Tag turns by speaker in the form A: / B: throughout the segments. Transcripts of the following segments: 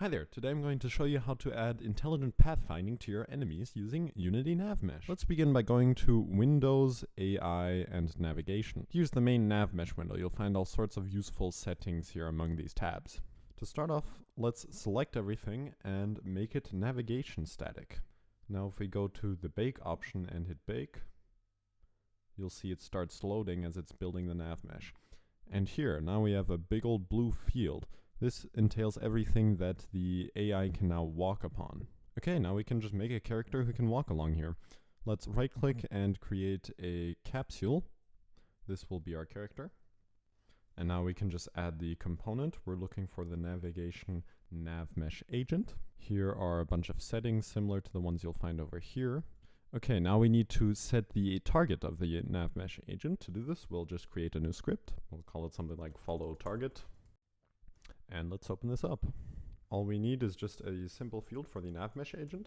A: Hi there, today I'm going to show you how to add intelligent pathfinding to your enemies using Unity NavMesh. Let's begin by going to Windows, AI, and Navigation. Here's the main NavMesh window. You'll find all sorts of useful settings here among these tabs. To start off, let's select everything and make it navigation static. Now if we go to the bake option and hit bake, you'll see it starts loading as it's building the NavMesh. And here, now we have a big old blue field. This entails everything that the AI can now walk upon. Okay, now we can just make a character who can walk along here. Let's right click and create a capsule. This will be our character. And now we can just add the component. We're looking for the navigation navMeshAgent. Here are a bunch of settings similar to the ones you'll find over here. Okay, now we need to set the target of the navMeshAgent. To do this, we'll just create a new script. We'll call it something like FollowTarget. And let's open this up. All we need is just a simple field for the navMeshAgent.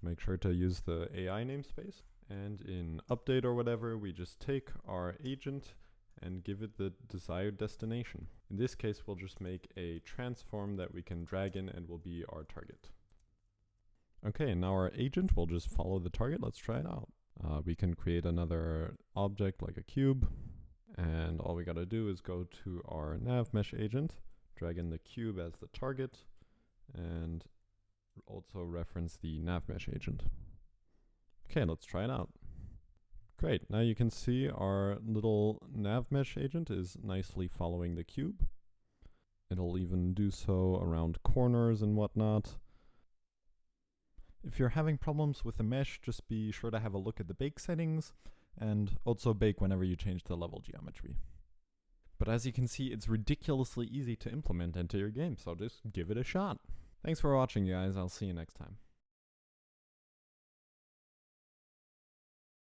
A: Make sure to use the AI namespace. And in update or whatever, we just take our agent and give it the desired destination. In this case, we'll just make a transform that we can drag in and will be our target. Okay, and now our agent will just follow the target. Let's try it out. We can create another object like a cube. And all we gotta do is go to our navMeshAgent, drag in the cube as the target, and also reference the navMeshAgent. Okay, let's try it out. Great, now you can see our little navMeshAgent is nicely following the cube. It'll even do so around corners and whatnot. If you're having problems with the mesh, just be sure to have a look at the bake settings, and also bake whenever you change the level geometry. But as you can see, it's ridiculously easy to implement into your game, so just give it a shot. Thanks for watching, guys. I'll see you next time.